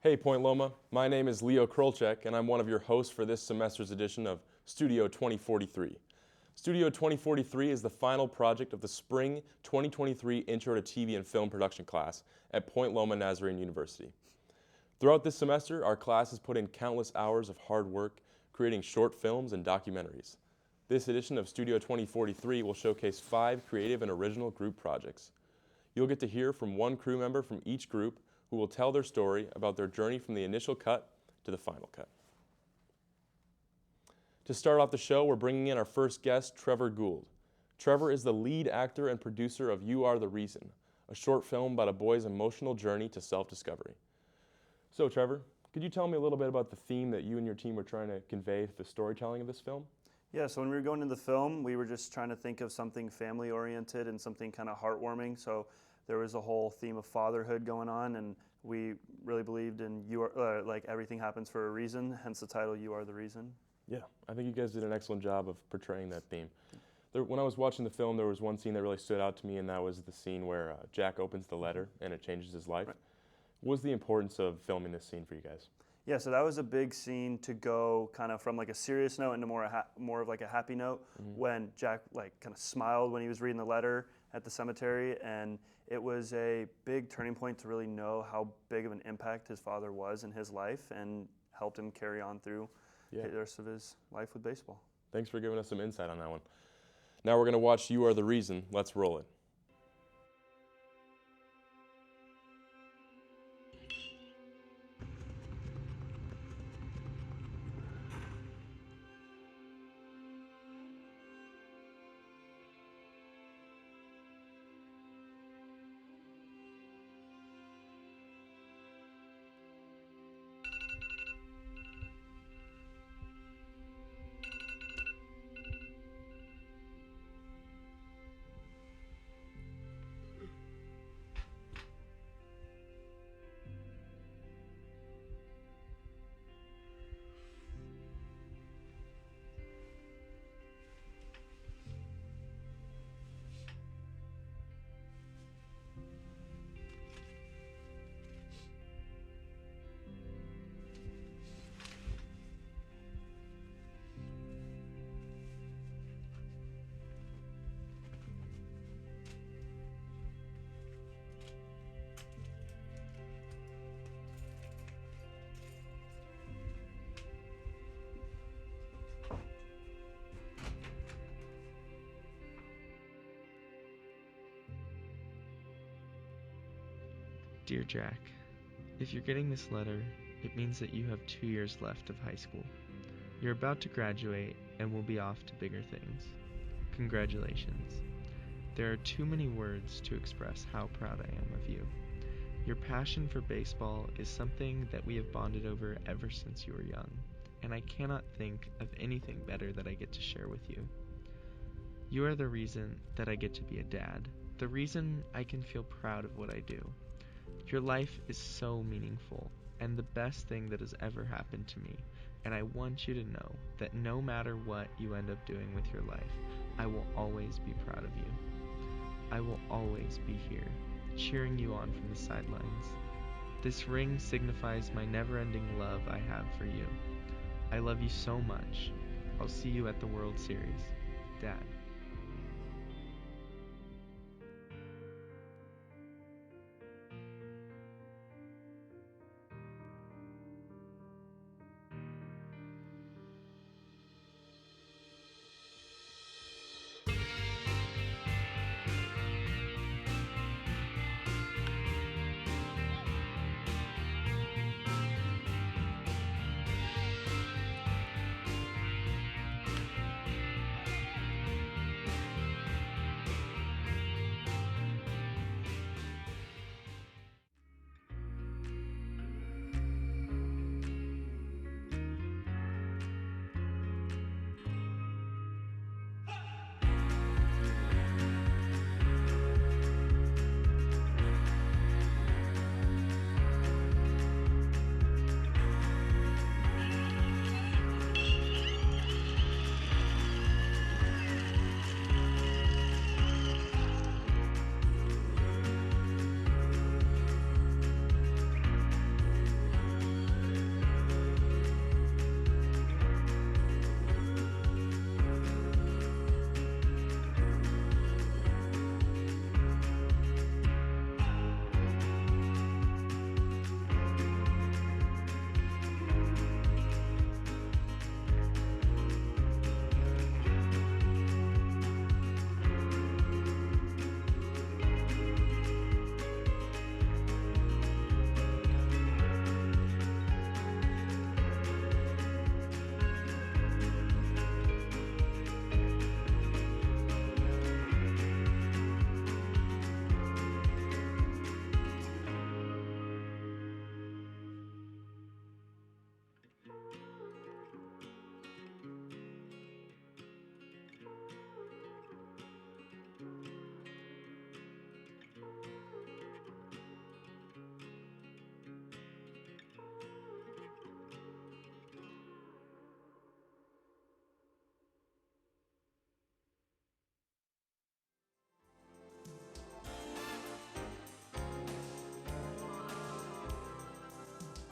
Hey Point Loma, my name is Leo Krolchek and I'm one of your hosts for this semester's edition of Studio 2043. Studio 2043 is the final project of the Spring 2023 Intro to TV and Film Production class at Point Loma Nazarene University. Throughout this semester, our class has put in countless hours of hard work creating short films and documentaries. This edition of Studio 2043 will showcase 5 creative and original group projects. You'll get to hear from one crew member from each group who will tell their story about their journey from the initial cut to the final cut. To start off the show, we're bringing in our first guest, Trevor Gould. Trevor is the lead actor and producer of You Are the Reason, a short film about a boy's emotional journey to self-discovery. So Trevor, could you tell me a little bit about the theme that you and your team were trying to convey with the storytelling of this film? Yeah, so when we were going into the film, we were just trying to think of something family-oriented and something kind of heartwarming. So there was a whole theme of fatherhood going on, and we really believed in like everything happens for a reason, hence the title, You Are the Reason. Yeah, I think you guys did an excellent job of portraying that theme. When I was watching the film, there was one scene that really stood out to me, and that was the scene where Jack opens the letter and it changes his life. Right. What was the importance of filming this scene for you guys? Yeah, so that was a big scene to go kind of from like a serious note into more of like a happy note, when Jack like kind of smiled when he was reading the letter at the cemetery, and it was a big turning point to really know how big of an impact his father was in his life and helped him carry on through the rest of his life with baseball. Thanks for giving us some insight on that one. Now we're going to watch You Are the Reason. Let's roll it. Dear Jack, if you're getting this letter, it means that you have 2 years left of high school. You're about to graduate and will be off to bigger things. Congratulations. There are too many words to express how proud I am of you. Your passion for baseball is something that we have bonded over ever since you were young, and I cannot think of anything better that I get to share with you. You are the reason that I get to be a dad, the reason I can feel proud of what I do. Your life is so meaningful and the best thing that has ever happened to me, and I want you to know that no matter what you end up doing with your life, I will always be proud of you. I will always be here, cheering you on from the sidelines. This ring signifies my never-ending love I have for you. I love you so much. I'll see you at the World Series. Dad.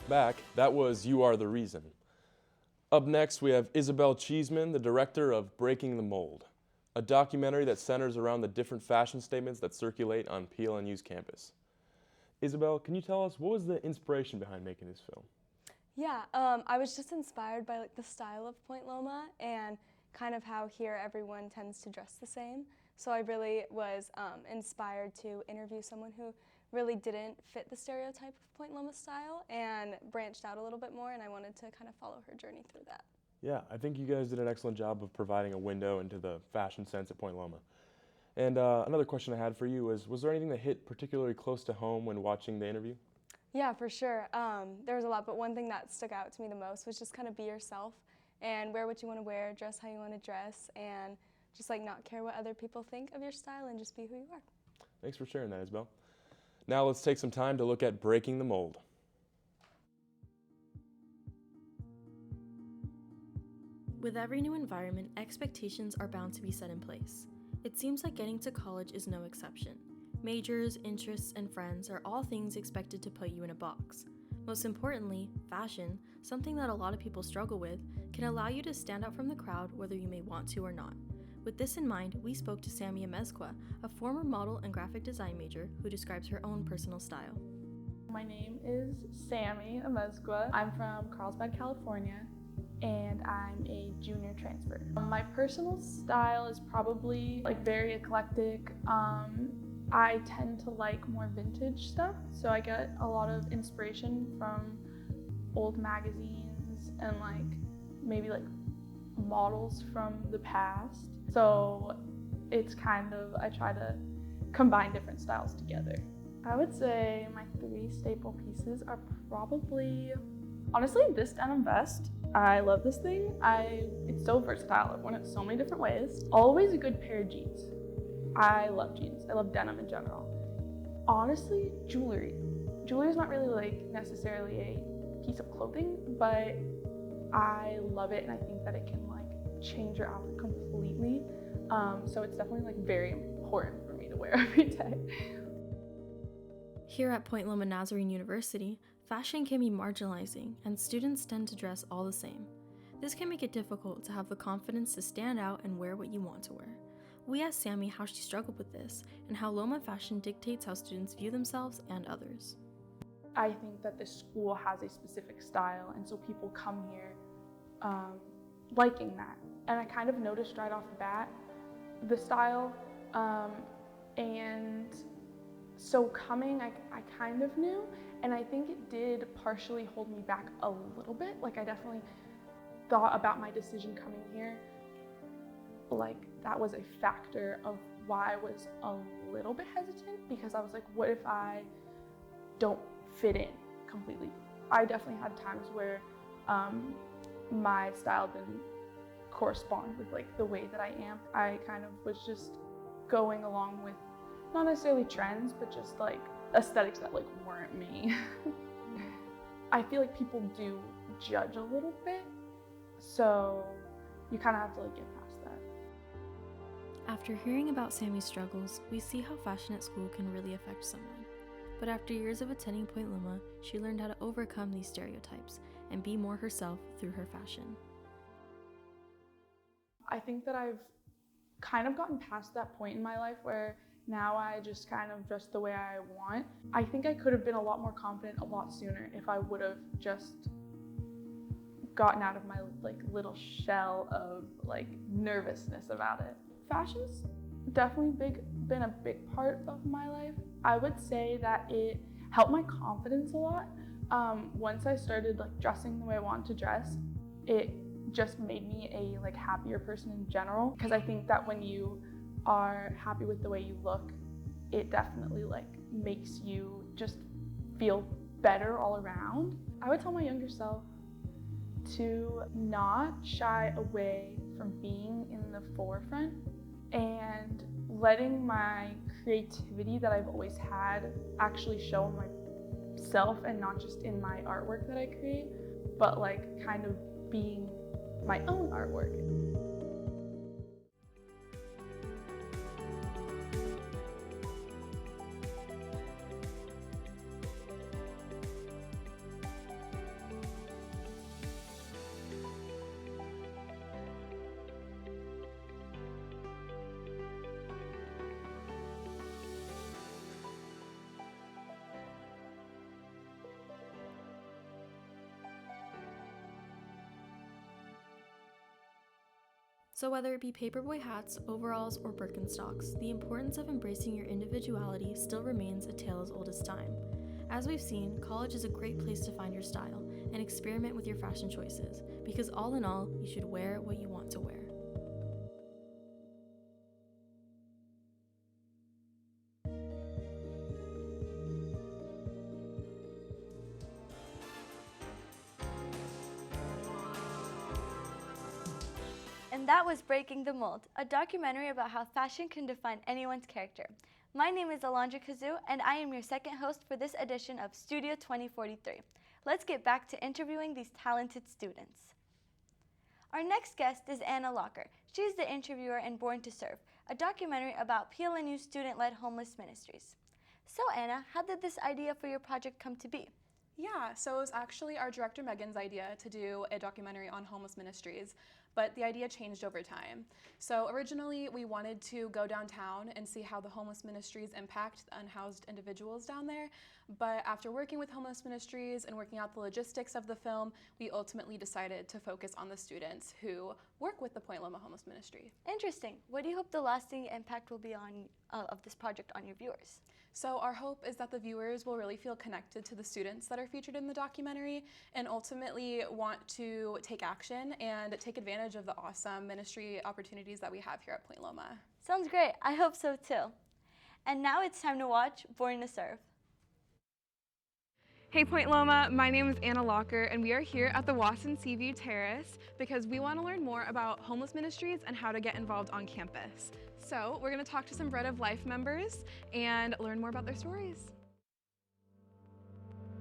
Back, that was You Are the Reason. Up next, we have Isabel Cheeseman, the director of Breaking the Mold, a documentary that centers around the different fashion statements that circulate on PLNU's campus. Isabel, can you tell us what was the inspiration behind making this film? Yeah, I was just inspired by like the style of Point Loma and kind of how here everyone tends to dress the same. So I really was inspired to interview someone who really didn't fit the stereotype of Point Loma style and branched out a little bit more, and I wanted to kind of follow her journey through that. Yeah, I think you guys did an excellent job of providing a window into the fashion sense at Point Loma. And another question I had for you was there anything that hit particularly close to home when watching the interview? Yeah, for sure. There was a lot, but one thing that stuck out to me the most was just kind of be yourself and wear what you want to wear, dress how you want to dress, and just like not care what other people think of your style and just be who you are. Thanks for sharing that, Isabel. Now let's take some time to look at Breaking the Mold. With every new environment, expectations are bound to be set in place. It seems like getting to college is no exception. Majors, interests, and friends are all things expected to put you in a box. Most importantly, fashion, something that a lot of people struggle with, can allow you to stand out from the crowd whether you may want to or not. With this in mind, we spoke to Sammy Amezcua, a former model and graphic design major who describes her own personal style. My name is Sammy Amezcua. I'm from Carlsbad, California, and I'm a junior transfer. My personal style is probably like very eclectic. I tend to like more vintage stuff, so I get a lot of inspiration from old magazines and like maybe like models from the past. So it's kind of, I try to combine different styles together. I would say my 3 staple pieces are probably, honestly, this denim vest. I love this thing. It's so versatile. I've worn it so many different ways. Always a good pair of jeans. I love jeans. I love denim in general. Honestly, jewelry. Jewelry is not really like necessarily a piece of clothing, but I love it and I think that it can like change your outfit completely. So it's definitely like very important for me to wear every day. Here at Point Loma Nazarene University, fashion can be marginalizing and students tend to dress all the same. This can make it difficult to have the confidence to stand out and wear what you want to wear. We asked Sammy how she struggled with this and how Loma fashion dictates how students view themselves and others. I think that this school has a specific style, and so people come here liking that. And I kind of noticed right off the bat the style, and so coming, I kind of knew, and I think it did partially hold me back a little bit. Like I definitely thought about my decision coming here, like that was a factor of why I was a little bit hesitant, because I was like, what if I don't fit in completely? I definitely had times where my style didn't correspond with like the way that I am. I kind of was just going along with not necessarily trends, but just like aesthetics that like weren't me. I feel like people do judge a little bit, so you kind of have to like get past that. After hearing about Sammy's struggles, we see how fashion at school can really affect someone. But after years of attending Point Loma, she learned how to overcome these stereotypes and be more herself through her fashion. I think that I've kind of gotten past that point in my life where now I just kind of dress the way I want. I think I could have been a lot more confident a lot sooner if I would have just gotten out of my like little shell of like nervousness about it. Fashion's definitely been a big part of my life. I would say that it helped my confidence a lot. Once I started like dressing the way I wanted to dress, it just made me a like happier person in general, because I think that when you are happy with the way you look, it definitely like makes you just feel better all around. I would tell my younger self to not shy away from being in the forefront and letting my creativity that I've always had actually show in myself, and not just in my artwork that I create, but like kind of being my own artwork. So whether it be paperboy hats, overalls, or Birkenstocks, the importance of embracing your individuality still remains a tale as old as time. As we've seen, college is a great place to find your style and experiment with your fashion choices, because all in all, you should wear what you want to wear. And that was Breaking the Mold, a documentary about how fashion can define anyone's character. My name is Alondra Kazoo, and I am your second host for this edition of Studio 2043. Let's get back to interviewing these talented students. Our next guest is Anna Locker. She's the interviewer in Born to Serve, a documentary about PLNU student-led homeless ministries. So Anna, how did this idea for your project come to be? Yeah, so it was actually our director Megan's idea to do a documentary on homeless ministries, but the idea changed over time. So originally we wanted to go downtown and see how the homeless ministries impact the unhoused individuals down there, but after working with homeless ministries and working out the logistics of the film, we ultimately decided to focus on the students who work with the Point Loma Homeless Ministry. Interesting. What do you hope the lasting impact will be on of this project on your viewers? So our hope is that the viewers will really feel connected to the students that are featured in the documentary and ultimately want to take action and take advantage of the awesome ministry opportunities that we have here at Point Loma. Sounds great. I hope so too. And now it's time to watch Born to Serve. Hey Point Loma, my name is Anna Locker and we are here at the Wasson Seaview Terrace because we want to learn more about homeless ministries and how to get involved on campus. So we're going to talk to some Bread of Life members and learn more about their stories.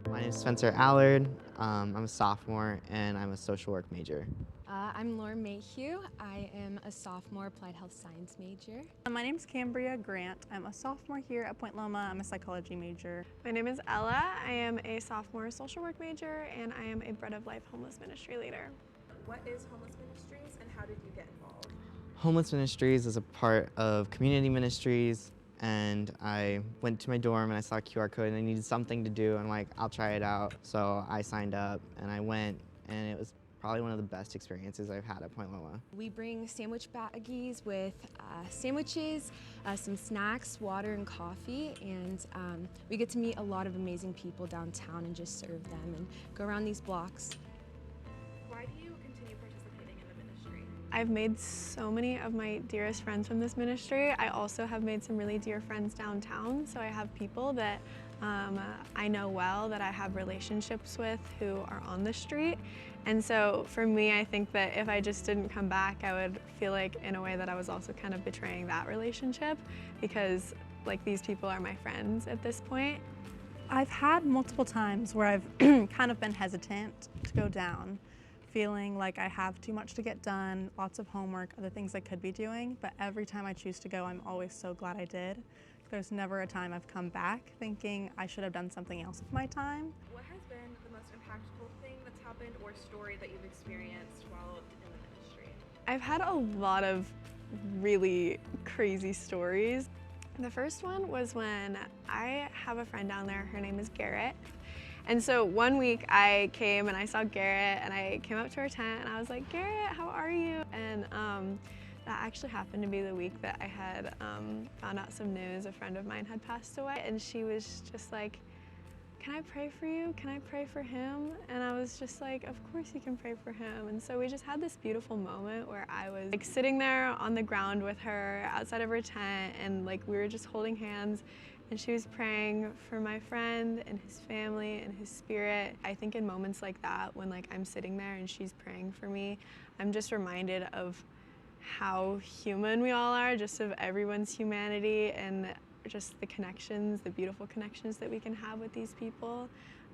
My name is Spencer Allard. I'm a sophomore and I'm a social work major. I'm Lauren Mayhew. I am a sophomore applied health science major. My name is Cambria Grant. I'm a sophomore here at Point Loma. I'm a psychology major. My name is Ella. I am a sophomore social work major and I am a Bread of Life homeless ministry leader. What is homeless ministries and how did you get involved? Homeless Ministries is a part of community ministries, and I went to my dorm and I saw a QR code and I needed something to do, and I'm like, I'll try it out. So I signed up and I went, and it was probably one of the best experiences I've had at Point Loma. We bring sandwich baggies with sandwiches, some snacks, water and coffee, and we get to meet a lot of amazing people downtown and just serve them and go around these blocks. Why do you continue participating in the ministry? I've made so many of my dearest friends from this ministry. I also have made some really dear friends downtown, so I have people that I know well, that I have relationships with who are on the street. And so for me, I think that if I just didn't come back, I would feel like in a way that I was also kind of betraying that relationship, because like these people are my friends at this point. I've had multiple times where I've kind of been hesitant to go down, feeling like I have too much to get done, lots of homework, other things I could be doing, but every time I choose to go, I'm always so glad I did. There's never a time I've come back thinking I should have done something else with my time. What has been the most impactful thing that's happened or story that you've experienced while in the ministry? I've had a lot of really crazy stories. The first one was when I have a friend down there, her name is Garrett. And so one week I came and I saw Garrett and I came up to her tent and I was like, Garrett, how are you? And that actually happened to be the week that I had found out some news. A friend of mine had passed away and she was just like, can I pray for you? Can I pray for him? And I was just like, of course you can pray for him. And so we just had this beautiful moment where I was like sitting there on the ground with her outside of her tent and like we were just holding hands and she was praying for my friend and his family and his spirit. I think in moments like that, when like I'm sitting there and she's praying for me, I'm just reminded of how human we all are, just of everyone's humanity and just the connections, the beautiful connections that we can have with these people.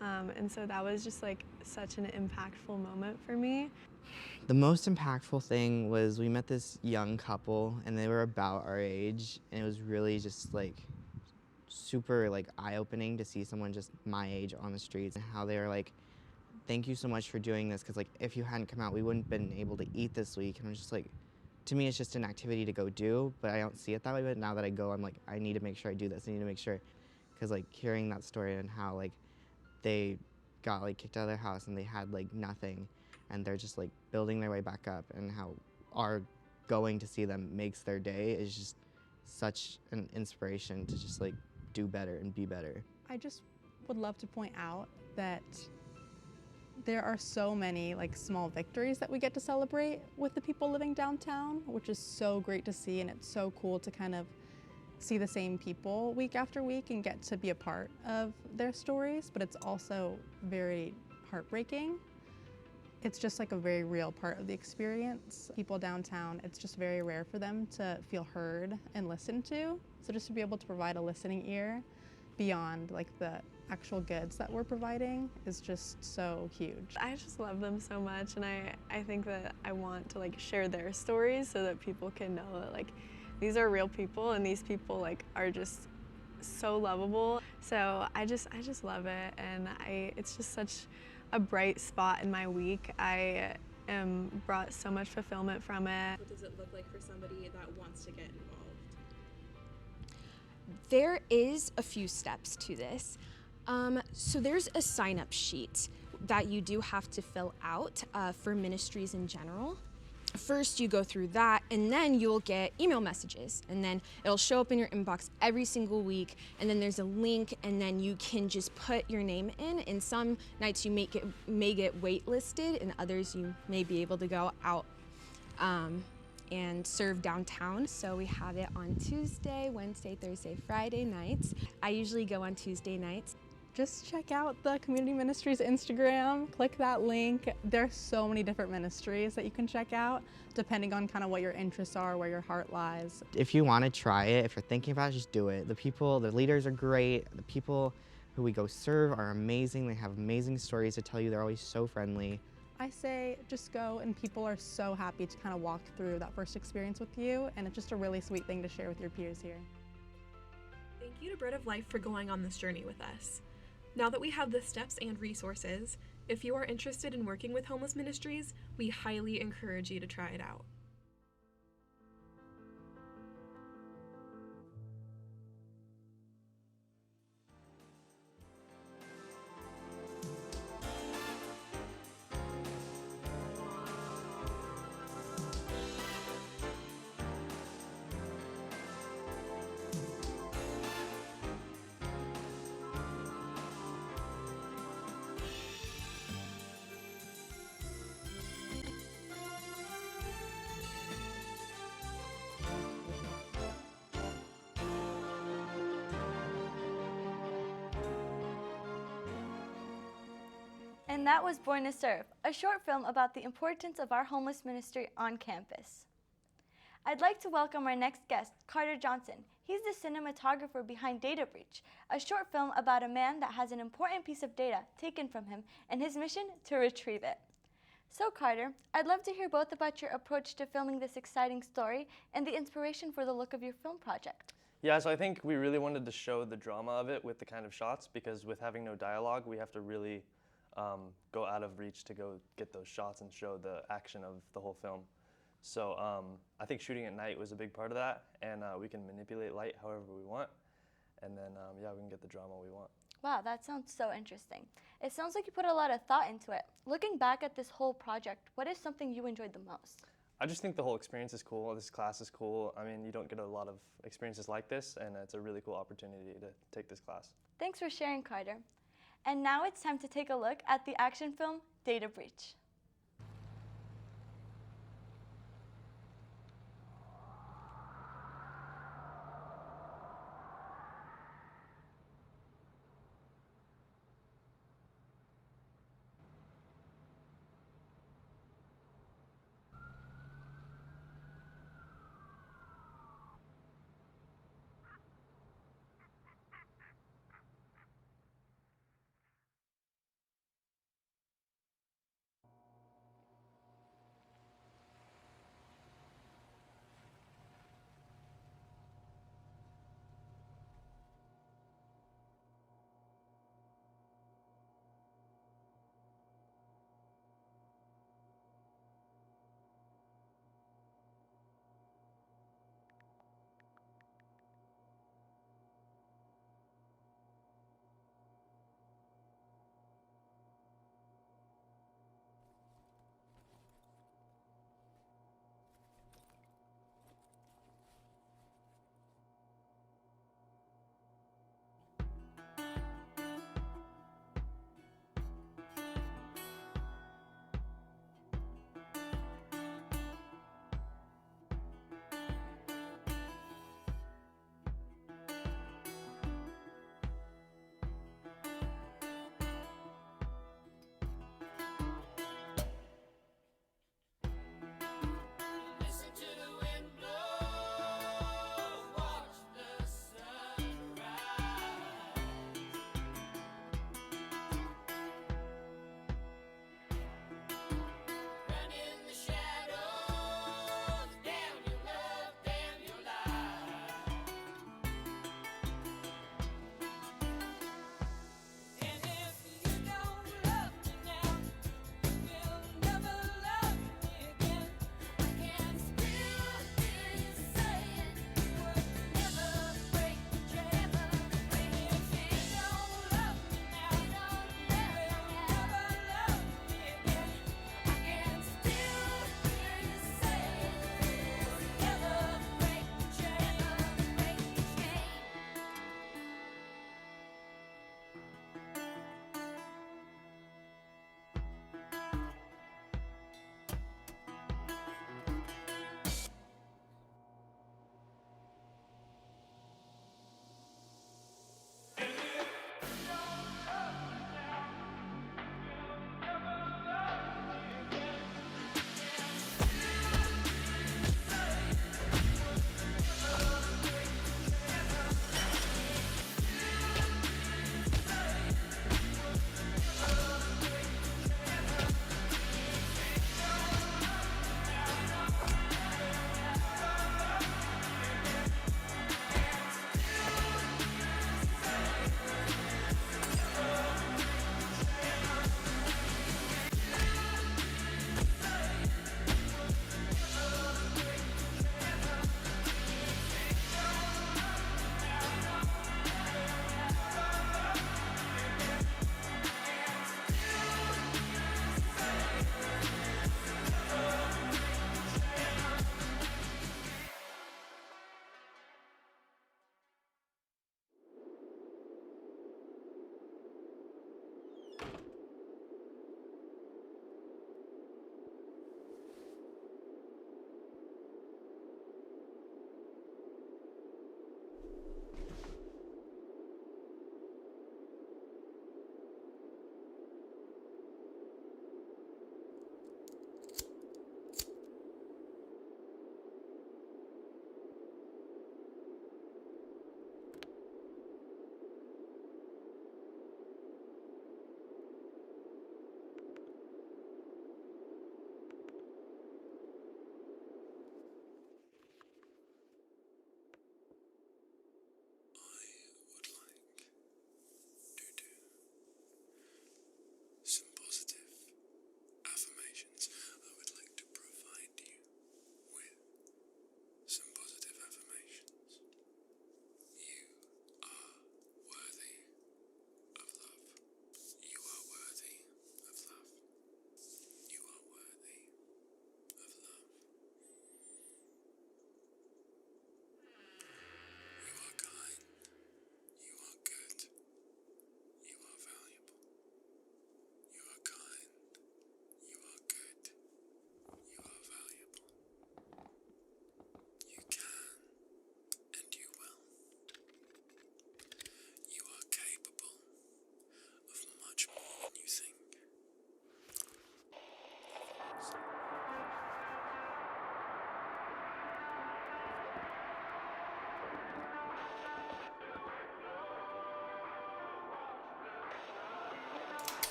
And so that was just like such an impactful moment for me. The most impactful thing was we met this young couple and they were about our age, and it was really just like super like eye-opening to see someone just my age on the streets and how they were like, thank you so much for doing this, because like if you hadn't come out we wouldn't have been able to eat this week. And I'm just like, to me it's just an activity to go do, but I don't see it that way. But now that I go, I'm like, I need to make sure I do this. I need to make sure, because like hearing that story and how like they got like kicked out of their house and they had like nothing and they're just like building their way back up, and how our going to see them makes their day is just such an inspiration to just like do better and be better. I just would love to point out that there are so many like small victories that we get to celebrate with the people living downtown, which is so great to see, and it's so cool to kind of see the same people week after week and get to be a part of their stories, but it's also very heartbreaking. It's just like a very real part of the experience. People downtown, it's just very rare for them to feel heard and listened to. So just to be able to provide a listening ear beyond like the actual goods that we're providing is just so huge. I just love them so much, and I think that I want to like share their stories so that people can know that like these are real people, and these people like are just so lovable. So I just love it, and it's just such a bright spot in my week. I brought so much fulfillment from it. What does it look like for somebody that wants to get involved? There is a few steps to this. So there's a sign-up sheet that you do have to fill out for ministries in general. First, you go through that, and then you'll get email messages, and then it'll show up in your inbox every single week, and then there's a link, and then you can just put your name in, and some nights you may get waitlisted, and others you may be able to go out and serve downtown. So we have it on Tuesday, Wednesday, Thursday, Friday nights. I usually go on Tuesday nights. Just check out the Community Ministries Instagram, click that link. There's so many different ministries that you can check out depending on kind of what your interests are, where your heart lies. If you want to try it, if you're thinking about it, just do it. The leaders are great. The people who we go serve are amazing. They have amazing stories to tell you. They're always so friendly. I say just go, and people are so happy to kind of walk through that first experience with you, and it's just a really sweet thing to share with your peers here. Thank you to Bread of Life for going on this journey with us. Now that we have the steps and resources, if you are interested in working with homeless ministries, we highly encourage you to try it out. And that was Born to Serve, a short film about the importance of our homeless ministry on campus. I'd like to welcome our next guest, Carter Johnson. He's the cinematographer behind Data Breach, a short film about a man that has an important piece of data taken from him and his mission to retrieve it. So Carter, I'd love to hear both about your approach to filming this exciting story and the inspiration for the look of your film project. Yeah, so I think we really wanted to show the drama of it with the kind of shots, because with having no dialogue, we have to really go out of reach to go get those shots and show the action of the whole film. So I think shooting at night was a big part of that, and we can manipulate light however we want, and then yeah, we can get the drama we want. Wow, that sounds so interesting. It sounds like you put a lot of thought into it. Looking back at this whole project, what is something you enjoyed the most? I just think the whole experience is cool. This class is cool. I mean, you don't get a lot of experiences like this, and it's a really cool opportunity to take this class. Thanks for sharing, Carter. And now it's time to take a look at the action film, Data Breach.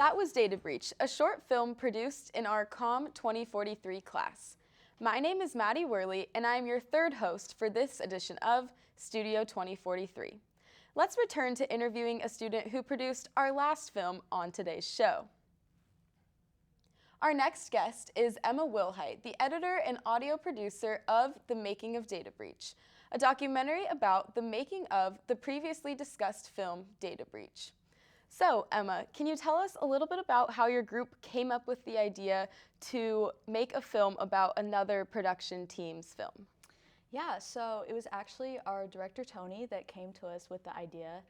That was Data Breach, a short film produced in our COM 2043 class. My name is Maddie Worley, and I am your third host for this edition of Studio 2043. Let's return to interviewing a student who produced our last film on today's show. Our next guest is Emma Wilhite, the editor and audio producer of The Making of Data Breach, a documentary about the making of the previously discussed film Data Breach. So, Emma, can you tell us a little bit about how your group came up with the idea to make a film about another production team's film? Yeah, so it was actually our director, Tony, that came to us with the idea.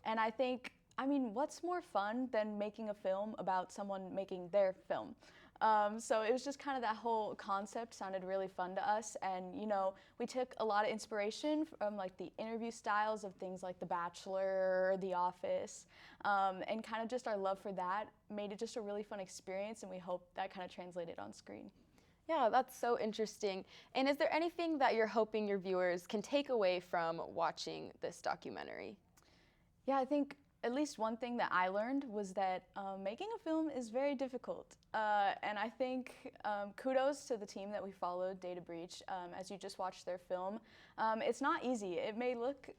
And I think, what's more fun than making a film about someone making their film? So it was just kind of that whole concept sounded really fun to us, and we took a lot of inspiration from like the interview styles of things like The Bachelor or The Office, and kind of just our love for that made it just a really fun experience, and we hope that kind of translated on screen. Yeah, that's so interesting. And is there anything that you're hoping your viewers can take away from watching this documentary? Yeah, I think at least one thing that I learned was that making a film is very difficult. And I think kudos to the team that we followed, Data Breach, as you just watched their film. It's not easy. It may look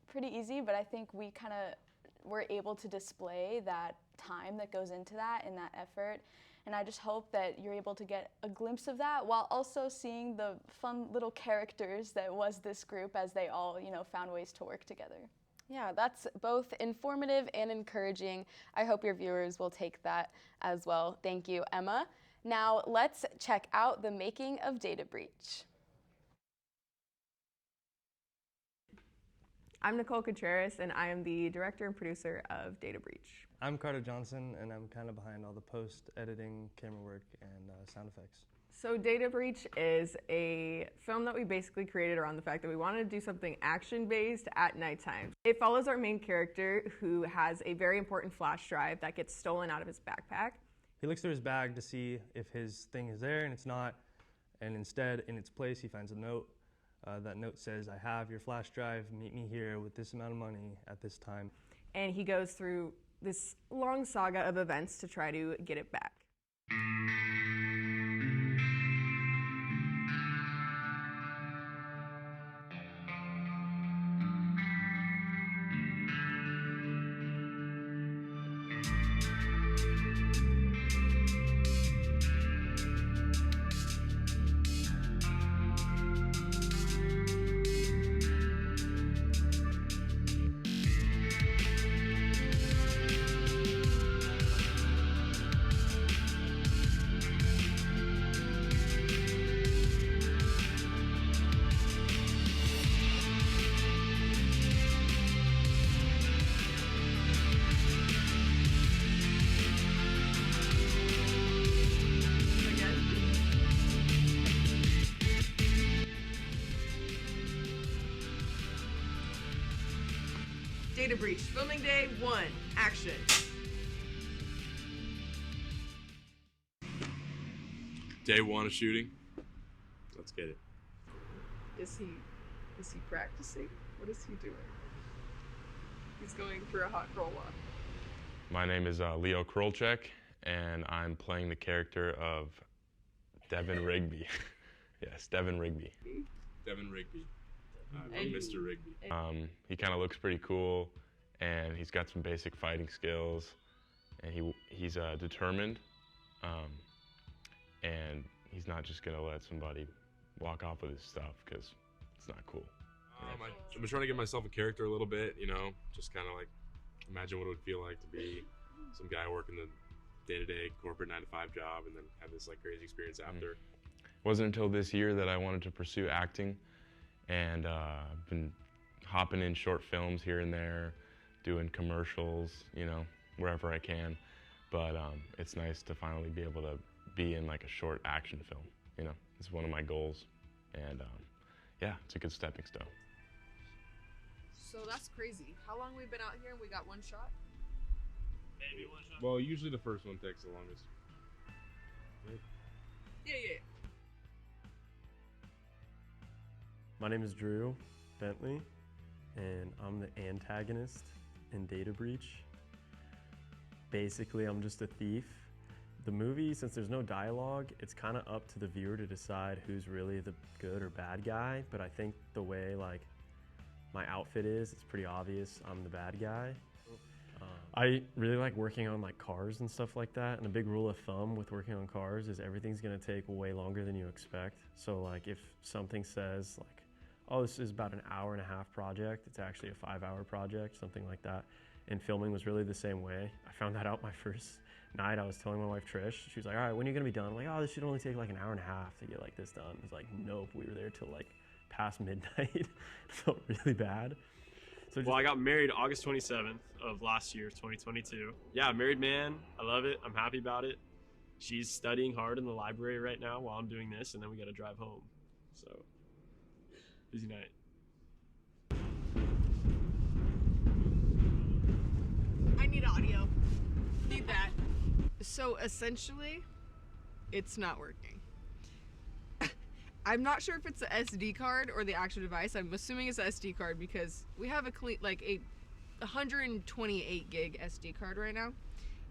pretty easy, but I think we kind of were able to display that time that goes into that and that effort. And I just hope that you're able to get a glimpse of that while also seeing the fun little characters that was this group as they all, found ways to work together. Yeah, that's both informative and encouraging. I hope your viewers will take that as well. Thank you, Emma. Now let's check out the making of Data Breach. I'm Nicole Contreras, and I am the director and producer of Data Breach. I'm Carter Johnson, and I'm kind of behind all the post-editing, camera work, and sound effects. So Data Breach is a film that we basically created around the fact that we wanted to do something action-based at nighttime. It follows our main character who has a very important flash drive that gets stolen out of his backpack. He looks through his bag to see if his thing is there, and it's not. And instead, in its place, he finds a note. That note says, "I have your flash drive, meet me here with this amount of money at this time." And he goes through this long saga of events to try to get it back. Data Breach, filming day 1, action. Day 1 of shooting. Let's get it. Is he practicing? What is he doing? He's going for a hot girl walk. My name is Leo Krolchek, and I'm playing the character of Devin Rigby. Yes, Devin Rigby. Devin Rigby. I'm Mr. Rigby. He kind of looks pretty cool, and he's got some basic fighting skills, and he's determined, and he's not just gonna let somebody walk off with his stuff because it's not cool. I've been trying to give myself a character a little bit, just kind of like imagine what it would feel like to be some guy working the day-to-day corporate 9-to-5 job and then have this like crazy experience after. It wasn't until this year that I wanted to pursue acting. And I've been hopping in short films here and there, doing commercials, wherever I can. But it's nice to finally be able to be in like a short action film. It's one of my goals. And yeah, it's a good stepping stone. So that's crazy. How long we've been out here and we got one shot? Maybe one shot. Well, usually the first one takes the longest. Right? Yeah. My name is Drew Bentley, and I'm the antagonist in Data Breach. basically I'm just a thief. The movie, since there's no dialogue, it's kind of up to the viewer to decide who's really the good or bad guy, but I think the way like my outfit is, it's pretty obvious I'm the bad guy. I really like working on like cars and stuff like that, and a big rule of thumb with working on cars is everything's gonna take way longer than you expect. So like if something says like, oh, this is about an hour-and-a-half project, it's actually a 5-hour project, something like that. And filming was really the same way. I found that out my first night. I was telling my wife Trish, she was like, all right, when are you gonna be done? I'm like, oh, this should only take like an hour-and-a-half to get like this done. It's like, nope, we were there till like past midnight. It felt really bad. So well, I got married August 27th of last year, 2022. Yeah, married man. I love it. I'm happy about it. She's studying hard in the library right now while I'm doing this, and then we got to drive home. So, busy night. I need audio. Need that. So essentially, it's not working. I'm not sure if it's the SD card or the actual device. I'm assuming it's the SD card because we have a 128 gig SD card right now,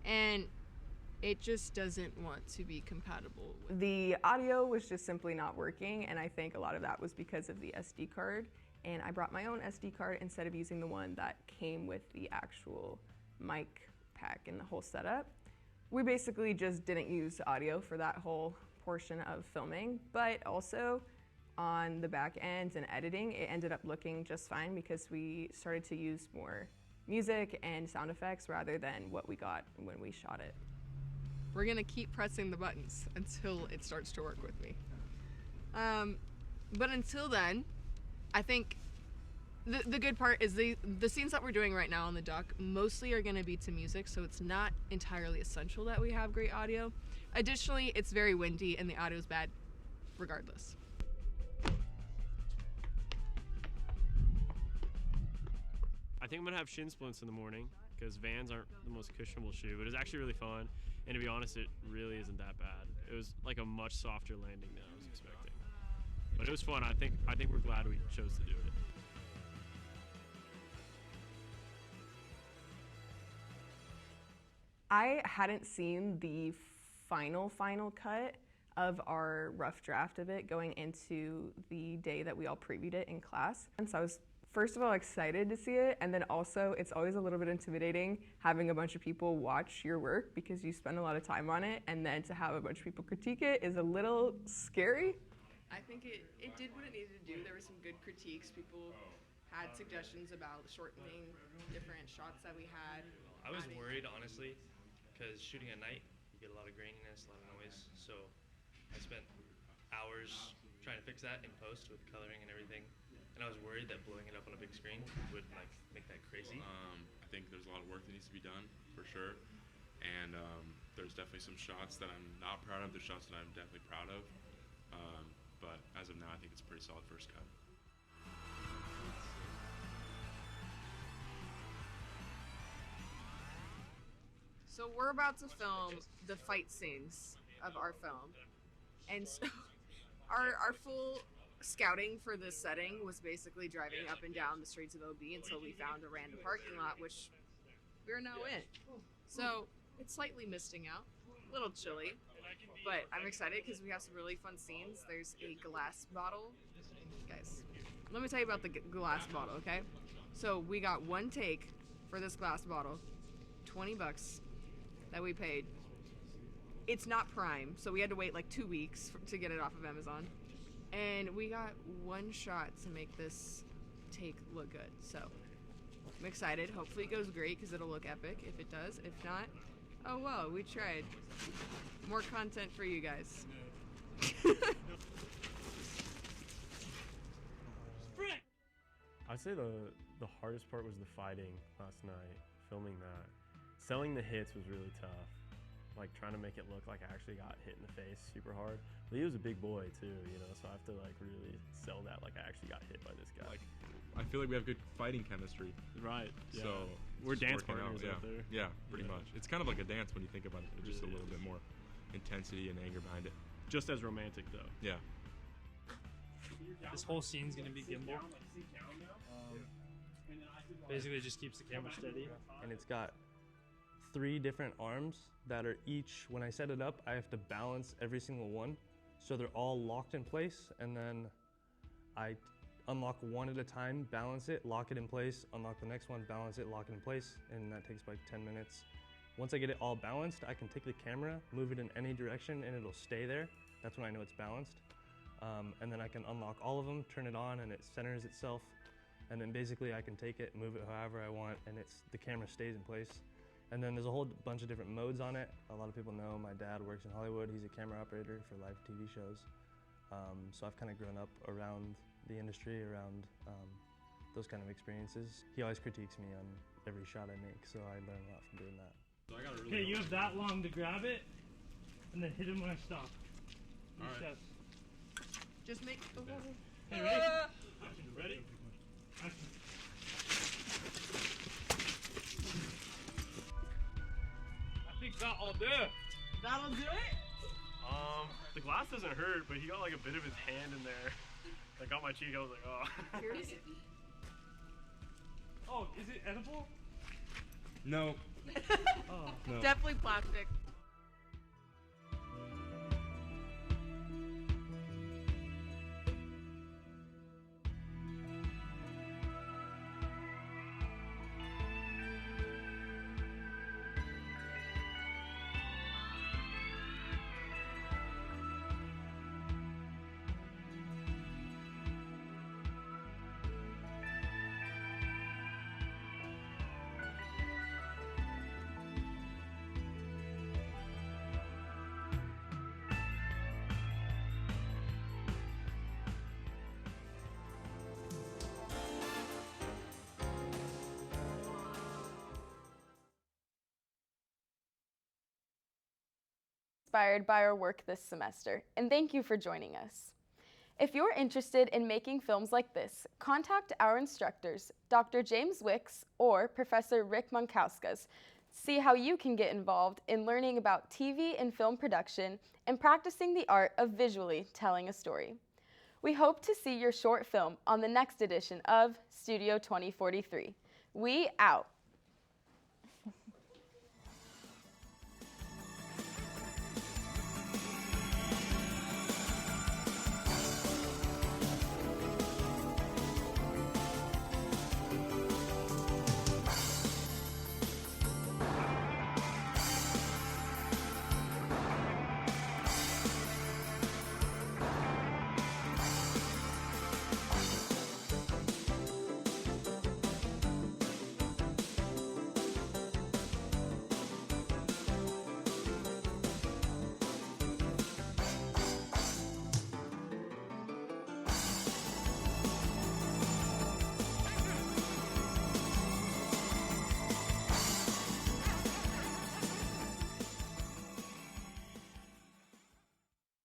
and it just doesn't want to be compatible. The audio was just simply not working, and I think a lot of that was because of the SD card. And I brought my own SD card instead of using the one that came with the actual mic pack and the whole setup. We basically just didn't use audio for that whole portion of filming, but also on the back end and editing, it ended up looking just fine because we started to use more music and sound effects rather than what we got when we shot it. We're gonna keep pressing the buttons until it starts to work with me. But until then, I think the good part is the scenes that we're doing right now on the dock mostly are gonna be to music, so it's not entirely essential that we have great audio. Additionally, it's very windy and the audio is bad regardless. I think I'm gonna have shin splints in the morning because Vans aren't the most cushionable shoe, but it's actually really fun. And to be honest, it really isn't that bad. It was like a much softer landing than I was expecting. But it was fun. I think we're glad we chose to do it. I hadn't seen the final cut of our rough draft of it going into the day that we all previewed it in class. And so I was first of all excited to see it, and then also it's always a little bit intimidating having a bunch of people watch your work because you spend a lot of time on it, and then to have a bunch of people critique it is a little scary. I think it did what it needed to do. There were some good critiques. People had suggestions about shortening different shots that we had. I was worried, honestly, because shooting at night, you get a lot of graininess, a lot of noise. So I spent hours trying to fix that in post with coloring and everything. And I was worried that blowing it up on a big screen would like make that crazy. I think there's a lot of work that needs to be done, for sure. And there's definitely some shots that I'm not proud of. There's shots that I'm definitely proud of. But as of now, I think it's a pretty solid first cut. So we're about to film the fight scenes of our film. And so our full scouting for this setting was basically driving up and down the streets of OB until we found a random parking lot, which we're now in. So it's slightly misting out, a little chilly, but I'm excited because we have some really fun scenes. There's a glass bottle. Guys, let me tell you about the glass bottle, okay? So we got one take for this glass bottle, $20 that we paid. It's not Prime, so we had to wait like 2 weeks to get it off of Amazon. And we got one shot to make this take look good. So I'm excited. Hopefully it goes great because it'll look epic if it does. If not, oh well, we tried. More content for you guys. I'd say the hardest part was the fighting last night, filming that. Selling the hits was really tough. Like trying to make it look like I actually got hit in the face super hard. Leo's a big boy too, you know, so I have to like really sell that like I actually got hit by this guy. Like, I feel like we have good fighting chemistry. Right. Yeah. So we're it's dance working partners out there. Yeah, pretty much. It's kind of like a dance when you think about it. There's just a little bit more intensity and anger behind it. Just as romantic though. Yeah. This whole scene's gonna be gimbal. Basically, it just keeps the camera steady. And it's got 3 different arms that are each, when I set it up, I have to balance every single one. So they're all locked in place, and then I unlock one at a time, balance it, lock it in place, unlock the next one, balance it, lock it in place, and that takes like 10 minutes. Once I get it all balanced, I can take the camera, move it in any direction, and it'll stay there. That's when I know it's balanced. And then I can unlock all of them, turn it on, and it centers itself. And then basically I can take it, move it however I want, and the camera stays in place. And then there's a whole bunch of different modes on it. A lot of people know my dad works in Hollywood. He's a camera operator for live TV shows. So I've kind of grown up around the industry, around those kind of experiences. He always critiques me on every shot I make, so I learn a lot from doing that. Okay, you have that long to grab it, and then hit him when I stop. All right. Just make. Hey, ready? Action. Ready? Action. I think that'll do it. That'll do it? The glass doesn't hurt, but he got like a bit of his hand in there. I got my cheek, I was like, oh. Oh, is it edible? No. Oh. No. Definitely plastic. Inspired by our work this semester, and thank you for joining us. If you're interested in making films like this, contact our instructors, Dr. James Wicks or Professor Rick Monkauskas. See how you can get involved in learning about TV and film production and practicing the art of visually telling a story. We hope to see your short film on the next edition of Studio 2043. We out.